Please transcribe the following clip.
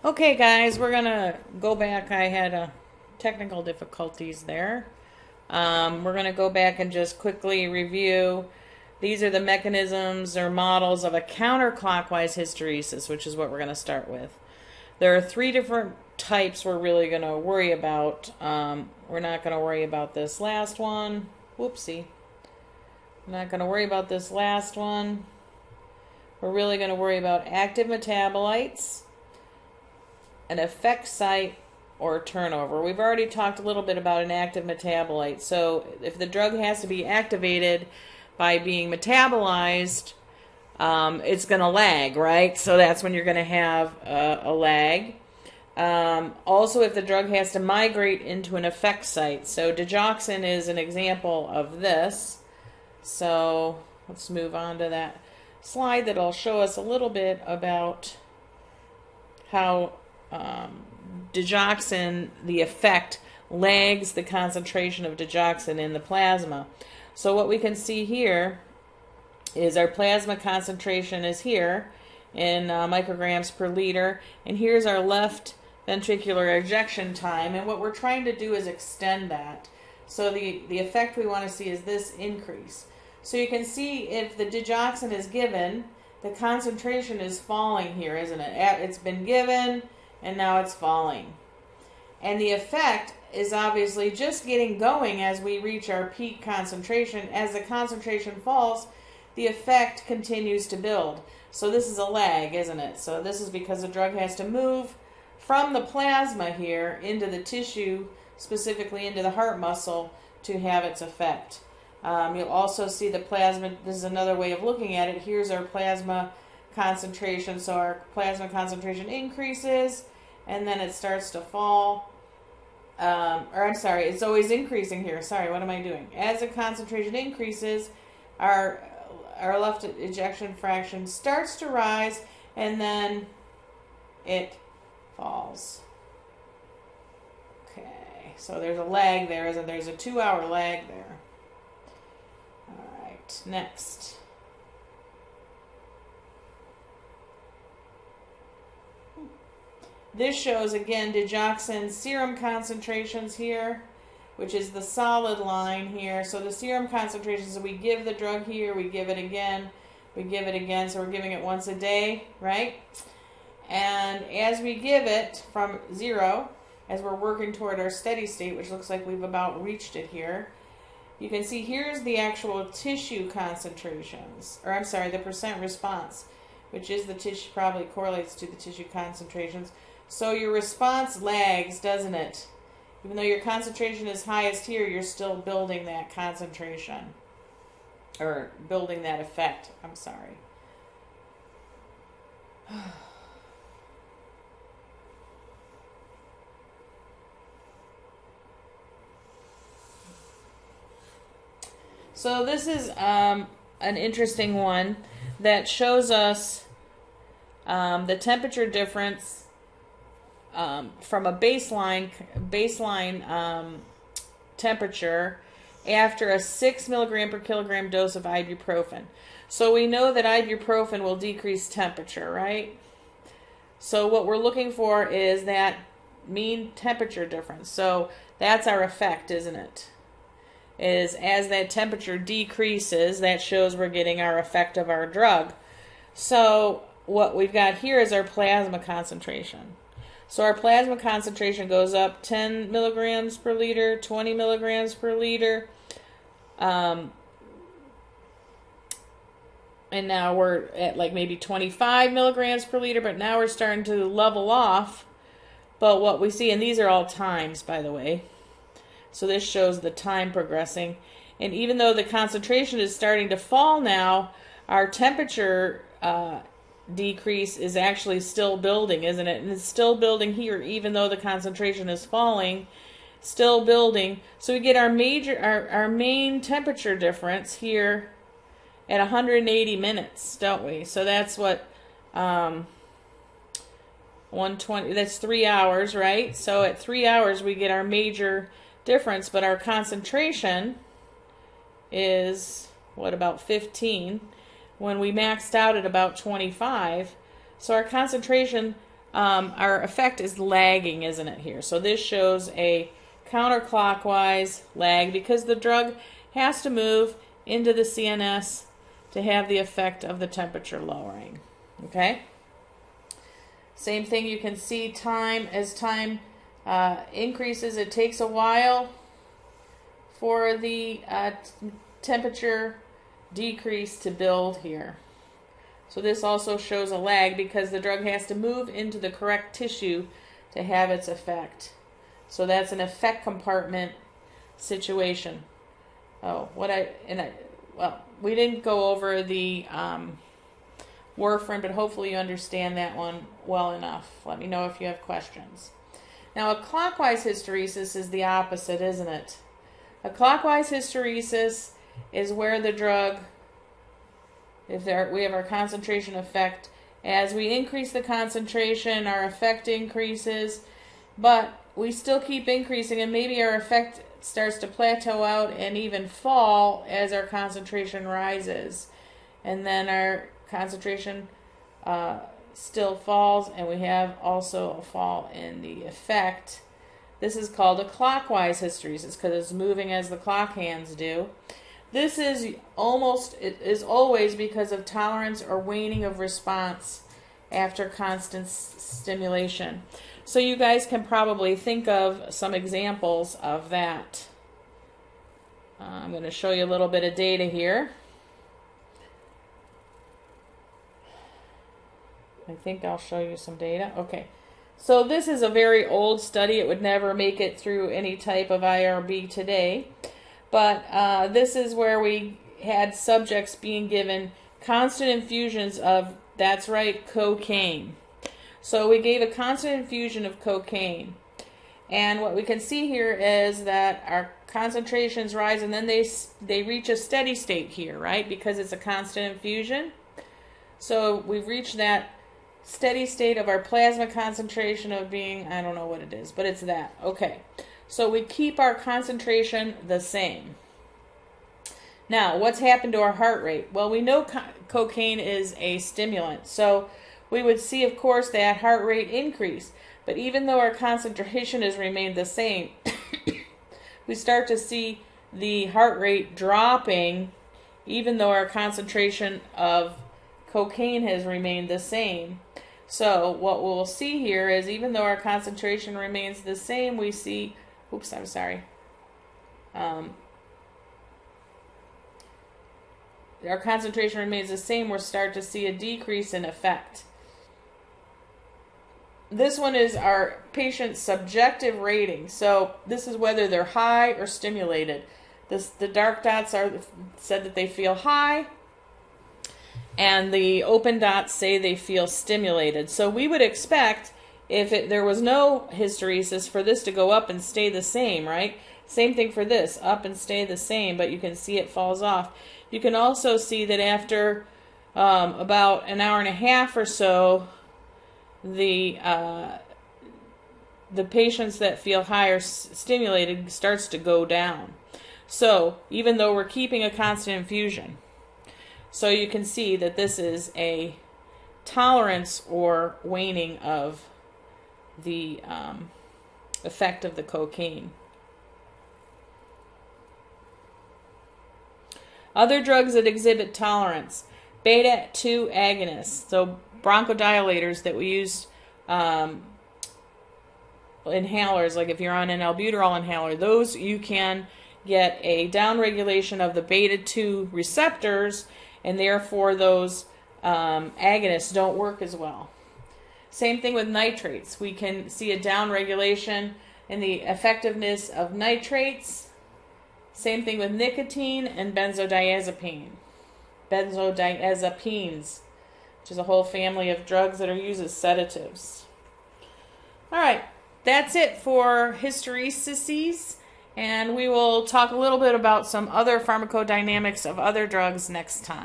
Okay, guys, we're gonna go back. I had technical difficulties there. We're gonna go back and just quickly review. These are the mechanisms or models of a counterclockwise hysteresis, which is what we're gonna start with. There are three different types we're really gonna worry about. We're not gonna worry about this last one. Whoopsie. I'm not gonna worry about this last one. We're really gonna worry about active metabolites, an effect site, or turnover. We've already talked a little bit about an active metabolite. So if the drug has to be activated by being metabolized, it's going to lag, right? So that's when you're going to have a lag. Also, if the drug has to migrate into an effect site. So digoxin is an example of this. So let's move on to that slide that'll show us a little bit about how digoxin, the effect, lags the concentration of digoxin in the plasma. So what we can see here is our plasma concentration is here in micrograms per liter, and here's our left ventricular ejection time, and what we're trying to do is extend that. So the effect we want to see is this increase. So you can see if the digoxin is given, the concentration is falling here, isn't it? It's been given, and now it's falling. And the effect is obviously just getting going as we reach our peak concentration. As the concentration falls, the effect continues to build. So this is a lag, isn't it? So this is because the drug has to move from the plasma here into the tissue, specifically into the heart muscle, to have its effect. You'll also see the plasma. This is another way of looking at it. Here's our plasma concentration. So our plasma concentration increases, and then it starts to fall. It's always increasing here. Sorry, what am I doing? As the concentration increases, our left ejection fraction starts to rise, and then it falls. Okay, so there's a lag there, isn't there? There's a 2-hour lag there. All right, next. This shows, again, digoxin serum concentrations here, which is the solid line here. So the serum concentrations, we give the drug here, we give it again, we give it again. So we're giving it once a day, right? And as we give it from 0, as we're working toward our steady state, which looks like we've about reached it here, you can see here's the actual tissue concentrations, the percent response, which is the tissue, probably correlates to the tissue concentrations. So your response lags, doesn't it? Even though your concentration is highest here, you're still building that concentration, or building that effect. I'm sorry. So this is an interesting one that shows us the temperature difference from a baseline temperature after a 6 milligram per kilogram dose of ibuprofen. So we know that ibuprofen will decrease temperature, right? So what we're looking for is that mean temperature difference. So that's our effect, isn't it? Is as that temperature decreases, that shows we're getting our effect of our drug. So what we've got here is our plasma concentration. So our plasma concentration goes up 10 milligrams per liter, 20 milligrams per liter. And now we're at like maybe 25 milligrams per liter, but now we're starting to level off. But what we see, and these are all times, by the way. So this shows the time progressing. And even though the concentration is starting to fall now, our temperature decrease is actually still building, isn't it? And it's still building here, even though the concentration is falling, still building. So we get our main temperature difference here at 180 minutes, don't we? So that's what 120. That's 3 hours, right? So at 3 hours we get our major difference, but our concentration is what, about 15? When we maxed out at about 25. So our concentration our effect is lagging, isn't it, here? So this shows a counterclockwise lag because the drug has to move into the CNS to have the effect of the temperature lowering. Okay? Same thing, you can see as time increases, it takes a while for the temperature decrease to build here. So this also shows a lag because the drug has to move into the correct tissue to have its effect. So that's an effect compartment situation. Oh, well, we didn't go over the warfarin, but hopefully you understand that one well enough. Let me know if you have questions. Now, a clockwise hysteresis is the opposite, isn't it? A clockwise hysteresis is where the drug, we have our concentration effect. As we increase the concentration, our effect increases, but we still keep increasing, and maybe our effect starts to plateau out and even fall as our concentration rises. And then our concentration still falls, and we have also a fall in the effect. This is called a clockwise hysteresis because it's moving as the clock hands do. This is always because of tolerance or waning of response after constant stimulation. So you guys can probably think of some examples of that. I'm going to show you a little bit of data here. I think I'll show you some data. Okay. So this is a very old study. It would never make it through any type of IRB today. But this is where we had subjects being given constant infusions of, that's right, cocaine. So we gave a constant infusion of cocaine. And what we can see here is that our concentrations rise, and then they reach a steady state here, right? Because it's a constant infusion. So we've reached that steady state of our plasma concentration of being, I don't know what it is, but it's that. Okay. So we keep our concentration the same. Now, what's happened to our heart rate? Well, we know cocaine is a stimulant, so we would see, of course, that heart rate increase. But even though our concentration has remained the same, we start to see the heart rate dropping, even though our concentration of cocaine has remained the same. So what we'll see here is, even though our concentration remains the same, we see, oops, I'm sorry. Our concentration remains the same, we'll start to see a decrease in effect. This one is our patient's subjective rating. So this is whether they're high or stimulated. The dark dots said that they feel high, and the open dots say they feel stimulated. So we would expect, if there was no hysteresis, for this to go up and stay the same, right? Same thing for this, up and stay the same, but you can see it falls off. You can also see that after about an hour and a half or so, the patients that feel high or stimulated starts to go down. So even though we're keeping a constant infusion, so you can see that this is a tolerance or waning of the effect of the cocaine. Other drugs that exhibit tolerance: beta-2 agonists, so bronchodilators that we use, inhalers, like if you're on an albuterol inhaler, those you can get a downregulation of the beta-2 receptors, and therefore those agonists don't work as well. Same thing with nitrates. We can see a downregulation in the effectiveness of nitrates. Same thing with nicotine and benzodiazepines, which is a whole family of drugs that are used as sedatives. All right, that's it for hysteresis, and we will talk a little bit about some other pharmacodynamics of other drugs next time.